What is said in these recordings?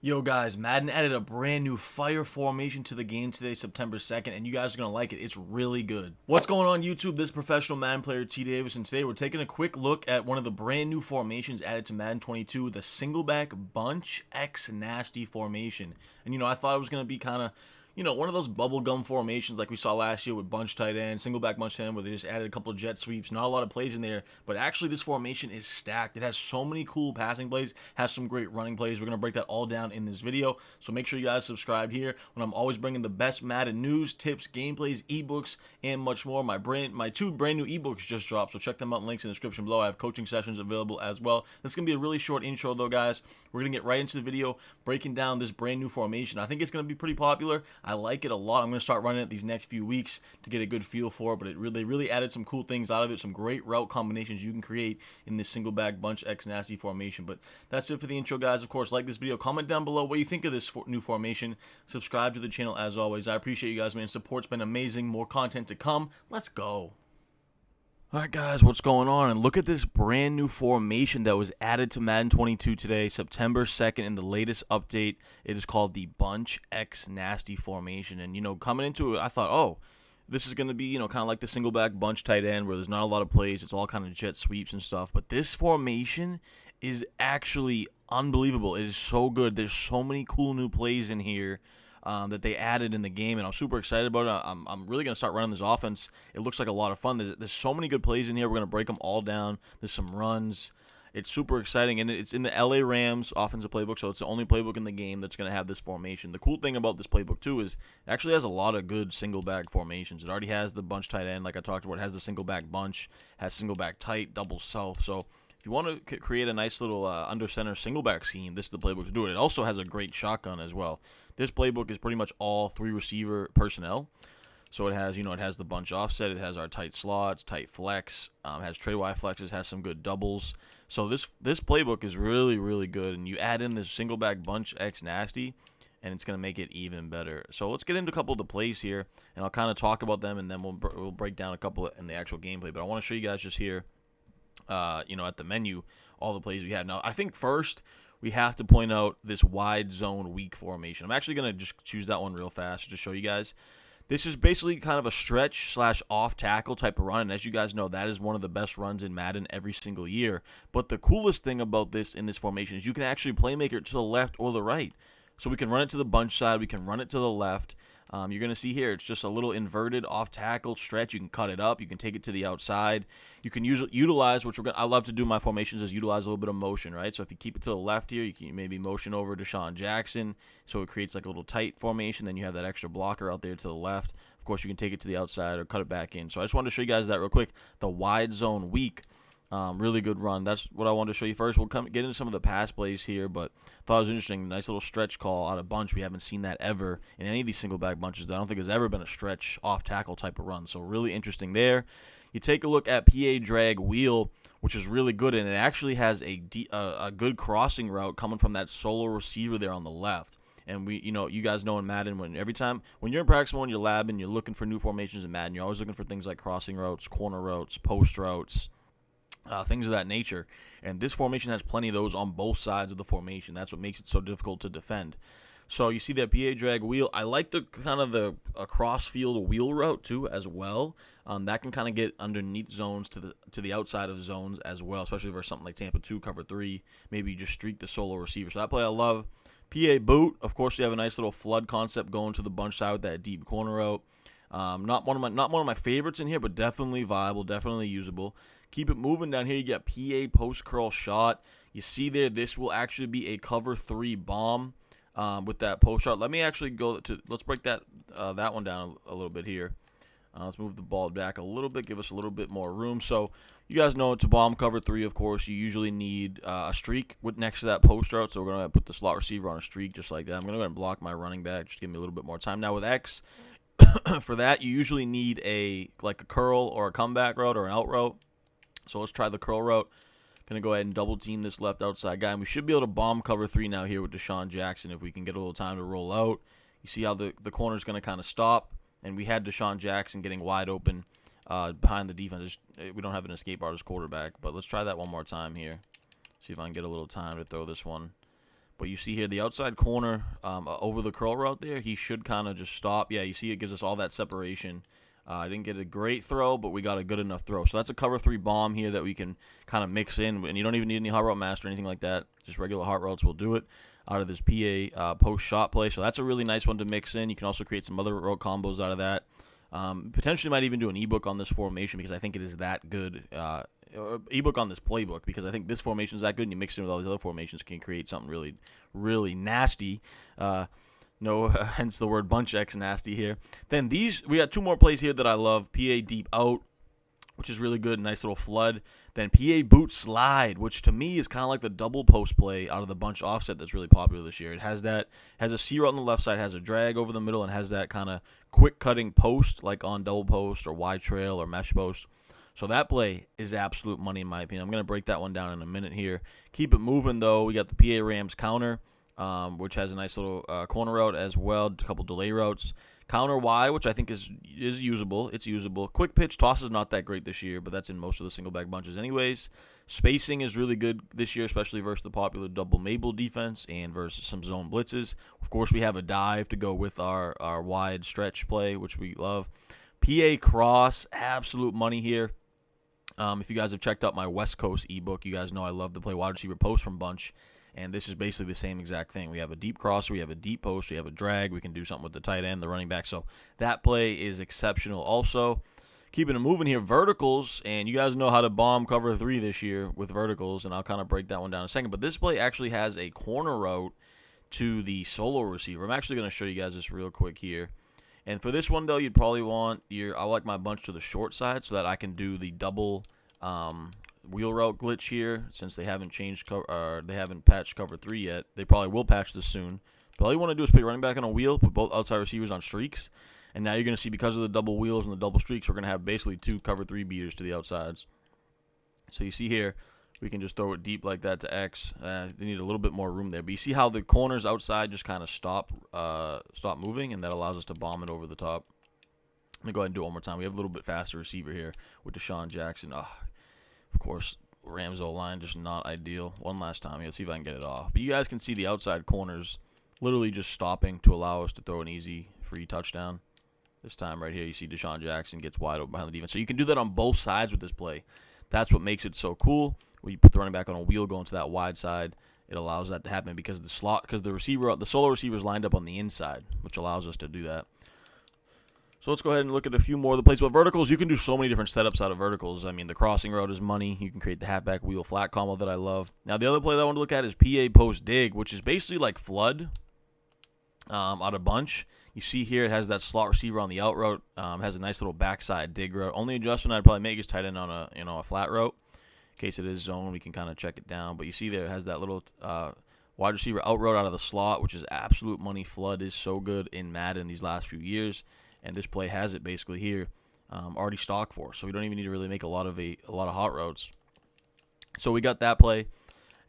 Yo guys, Madden added a brand new fire formation to the game today, September 2nd, and you guys are going to like it. It's really good. What's going on YouTube? This is professional Madden player T Davis, and today we're taking a quick look at one of the brand new formations added to Madden 22, the single back bunch X nasty formation. And I thought it was going to be kind of one of those bubblegum formations like we saw last year with bunch tight end, single back bunch tight end, where they just added a couple of jet sweeps. Not a lot of plays in there, but actually this formation is stacked. It has so many cool passing plays, has some great running plays. We're going to break that all down in this video, so make sure you guys subscribe here when I'm always bringing the best Madden news, tips, gameplays, ebooks, and much more. My two brand new ebooks just dropped, so check them out in links in the description below. I have coaching sessions available as well. This is going to be a really short intro though, guys. We're going to get right into the video, breaking down this brand new formation. I think it's going to be pretty popular. I like it a lot. I'm going to start running it these next few weeks to get a good feel for it, but they really added some cool things out of it, some great route combinations you can create in this single back bunch X nasty formation. But that's it for the intro, guys. Of course, like this video, comment down below what you think of this new formation. Subscribe to the channel as always. I appreciate you guys, man. Support's been amazing. More content to come. Let's go. Alright guys, what's going on? And look at this brand new formation that was added to Madden 22 today, September 2nd, in the latest update. It is called the Bunch X Nasty formation. And coming into it, I thought, oh, this is going to be, kind of like the single back bunch tight end where there's not a lot of plays. It's all kind of jet sweeps and stuff. But this formation is actually unbelievable. It is so good. There's so many cool new plays in here that they added in the game, and I'm super excited about it. I'm really going to start running this offense. It looks like a lot of fun. There's so many good plays in here. We're going to break them all down. There's some runs. It's super exciting, and it's in the LA Rams offensive playbook, so it's the only playbook in the game that's going to have this formation. The cool thing about this playbook, too, is it actually has a lot of good single back formations. It already has the bunch tight end, like I talked about. It has the single back bunch, has single back tight, double south. So if you want to create a nice little under center single back scheme, this is the playbook to do it. It also has a great shotgun as well. This playbook is pretty much all three receiver personnel. So it has the bunch offset, it has our tight slots, tight flex, has tray Y flexes, has some good doubles. So this playbook is really, really good. And you add in this single back bunch X nasty, and it's going to make it even better. So let's get into a couple of the plays here, and I'll kind of talk about them, and then we'll break down a couple in the actual gameplay. But I want to show you guys just here, at the menu, all the plays we have. Now, I think first we have to point out this wide zone weak formation. I'm actually going to just choose that one real fast to show you guys. This is basically kind of a stretch / off tackle type of run, and as you guys know, that is one of the best runs in Madden every single year. But the coolest thing about this in this formation is you can actually playmaker it to the left or the right. So we can run it to the bunch side, we can run it to the left. You're going to see here, it's just a little inverted off tackle stretch. You can cut it up. You can take it to the outside. You can utilize, which I love to do in my formations, is utilize a little bit of motion, right? So if you keep it to the left here, you can maybe motion over Deshaun Jackson. So it creates like a little tight formation. Then you have that extra blocker out there to the left. Of course, you can take it to the outside or cut it back in. So I just wanted to show you guys that real quick. The wide zone weak. Really good run. That's what I wanted to show you first. We'll get into some of the pass plays here, but thought it was interesting. Nice little stretch call out of bunch. We haven't seen that ever in any of these single back bunches. I don't think there's ever been a stretch off tackle type of run. So really interesting there. You take a look at PA drag wheel, which is really good, and it actually has a good crossing route coming from that solo receiver there on the left. And you guys know in Madden, when you're in practice mode, you're labbing, you're looking for new formations in Madden. You're always looking for things like crossing routes, corner routes, post routes. Things of that nature, and this formation has plenty of those on both sides of the formation. That's what makes it so difficult to defend. So you see that PA drag wheel. I like the kind of the cross field wheel route too as well. That can kind of get underneath zones to the outside of zones as well, especially for something like Tampa 2 cover 3. Maybe you just streak the solo receiver. So that play I love. PA boot. Of course, we have a nice little flood concept going to the bunch side with that deep corner route. Not one of my favorites in here, but definitely viable, definitely usable. Keep it moving down here. You get PA post curl shot. You see there, this will actually be a cover 3 bomb with that post shot. Let me actually let's break that one down a little bit here. Let's move the ball back a little bit, give us a little bit more room. So you guys know to bomb cover 3, of course, you usually need a streak next to that post route. So we're going to put the slot receiver on a streak just like that. I'm going to go ahead and block my running back. Just give me a little bit more time. Now with X, for that, you usually need a curl or a comeback route or an out route. So let's try the curl route. Going to go ahead and double team this left outside guy. And we should be able to bomb cover 3 now here with Deshaun Jackson if we can get a little time to roll out. You see how the corner is going to kind of stop. And we had Deshaun Jackson getting wide open behind the defense. We don't have an escape artist quarterback. But let's try that one more time here. See if I can get a little time to throw this one. But you see here the outside corner over the curl route there, he should kind of just stop. Yeah, you see it gives us all that separation. I didn't get a great throw, but we got a good enough throw. So that's a cover 3 bomb here that we can kind of mix in. And you don't even need any hot route master or anything like that. Just regular hot routes will do it out of this PA post shot play. So that's a really nice one to mix in. You can also create some other route combos out of that. Potentially might even do an ebook on this formation because I think it is that good. Ebook on this playbook because I think this formation is that good, and you mix it with all these other formations, can create something really, really nasty. Hence the word bunch X nasty here. Then we got 2 more plays here that I love. PA deep out, which is really good, nice little flood. Then PA boot slide, which to me is kind of like the double post play out of the bunch offset that's really popular this year. It has a C route on the left side, has a drag over the middle, and has that kind of quick cutting post like on double post or wide trail or mesh post. So that play is absolute money in my opinion. I'm going to break that one down in a minute here. Keep it moving, though. We got the PA Rams counter, which has a nice little corner route as well, a couple delay routes. Counter Y, which I think is usable. It's usable. Quick pitch toss is not that great this year, but that's in most of the single back bunches anyways. Spacing is really good this year, especially versus the popular double Mabel defense and versus some zone blitzes. Of course, we have a dive to go with our wide stretch play, which we love. PA cross, absolute money here. If you guys have checked out my West Coast ebook, you guys know I love to play wide receiver post from bunch, and this is basically the same exact thing. We have a deep crosser, we have a deep post, we have a drag, we can do something with the tight end, the running back, so that play is exceptional. Also, keeping it moving here, verticals, and you guys know how to bomb cover 3 this year with verticals, and I'll kind of break that one down in a second, but this play actually has a corner route to the solo receiver. I'm actually going to show you guys this real quick here. And for this one, though, you'd probably want I like my bunch to the short side so that I can do the double wheel route glitch here. Since they haven't they haven't patched cover 3 yet, they probably will patch this soon. But all you want to do is put your running back on a wheel, put both outside receivers on streaks, and now you're going to see, because of the double wheels and the double streaks, we're going to have basically 2 cover 3 beaters to the outsides. So you see here, we can just throw it deep like that to X. They need a little bit more room there. But you see how the corners outside just kind of stop moving, and that allows us to bomb it over the top. Let me go ahead and do it one more time. We have a little bit faster receiver here with Deshaun Jackson. Of course, Rams O-line just not ideal. One last time. Let's see if I can get it off. But you guys can see the outside corners literally just stopping to allow us to throw an easy free touchdown. This time right here, you see Deshaun Jackson gets wide open behind the defense. So you can do that on both sides with this play. That's what makes it so cool. When you put the running back on a wheel going to that wide side, it allows that to happen because the solo receiver is lined up on the inside, which allows us to do that. So let's go ahead and look at a few more of the plays. But verticals, you can do so many different setups out of verticals. I mean, the crossing route is money. You can create the halfback wheel flat combo that I love. Now, the other play that I want to look at is PA post dig, which is basically like flood out of bunch. You see here it has that slot receiver on the out route. Has a nice little backside dig route. Only adjustment I'd probably make is tight end on a flat route. In case it is zone, we can kind of check it down. But you see there it has that little wide receiver out route out of the slot, which is absolute money. Flood is so good in Madden these last few years, and this play has it basically here, already stocked for. So we don't even need to really make a lot of hot routes. So we got that play,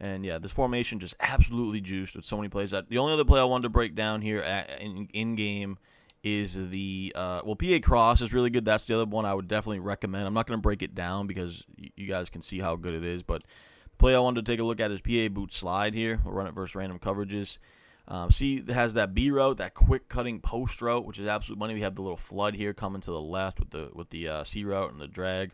and yeah, this formation just absolutely juiced with so many plays. The only other play I wanted to break down here in game is the PA cross is really good. That's the other one I would definitely recommend. I'm not going to break it down because you guys can see how good it is, but the play I wanted to take a look at is PA boot slide here. We'll run it versus random coverages. See, it has that B route, that quick cutting post route, which is absolute money. We have the little flood here coming to the left with the C route and the drag.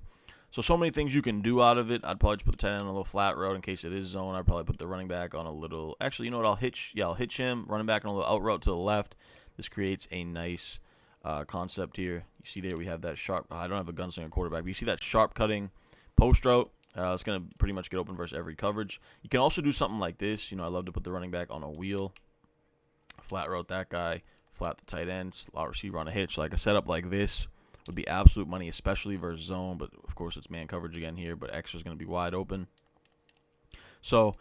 So many things you can do out of it. I'd probably just put the tight end on a little flat route in case it is zone. I'd probably put the running back on a little. Actually, you know what? I'll hitch him. Running back on a little out route to the left. This creates a nice concept here. You see there we have that sharp. I don't have a gunslinger quarterback, but you see that sharp cutting post route. It's going to pretty much get open versus every coverage. You can also do something like this. I love to put the running back on a wheel. Flat route that guy. Flat the tight end. Slot receiver on a hitch. Like a setup like this would be absolute money, especially versus zone. But, of course, it's man coverage again here. But extra is going to be wide open. So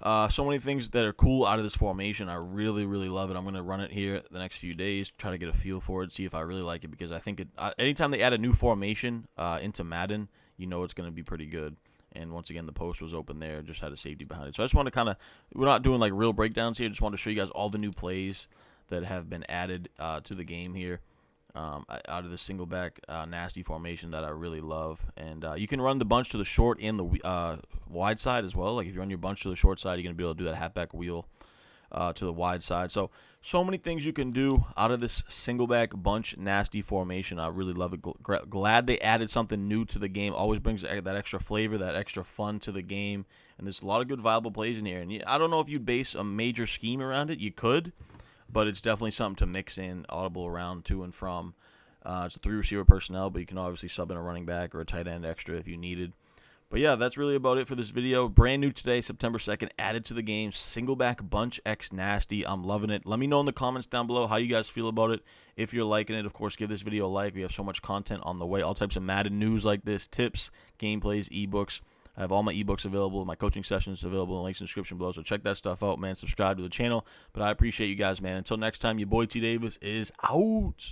many things that are cool out of this formation. I really, really love it. I'm going to run it here the next few days, try to get a feel for it, see if I really like it, because I think anytime they add a new formation into Madden, it's going to be pretty good. And once again, the post was open there, just had a safety behind it. So I just want to we're not doing like real breakdowns here, just want to show you guys all the new plays that have been added to the game here. Out of the single back nasty formation that I really love. And you can run the bunch to the short and the wide side as well. Like if you run your bunch to the short side, you're going to be able to do that halfback wheel to the wide side. So many things you can do out of this single back bunch nasty formation. I really love it. Glad they added something new to the game. Always brings that extra flavor, that extra fun to the game. And there's a lot of good viable plays in here. And I don't know if you'd base a major scheme around it. You could, but it's definitely something to mix in, audible around to and from. It's a 3-receiver personnel, but you can obviously sub in a running back or a tight end extra if you needed. But yeah, that's really about it for this video. Brand new today, September 2nd, added to the game. Single back bunch X nasty. I'm loving it. Let me know in the comments down below how you guys feel about it. If you're liking it, of course, give this video a like. We have so much content on the way. All types of Madden news like this, tips, gameplays, ebooks. I have all my ebooks available, my coaching sessions available in the links in the description below. So check that stuff out, man. Subscribe to the channel. But I appreciate you guys, man. Until next time, your boy T Davis is out.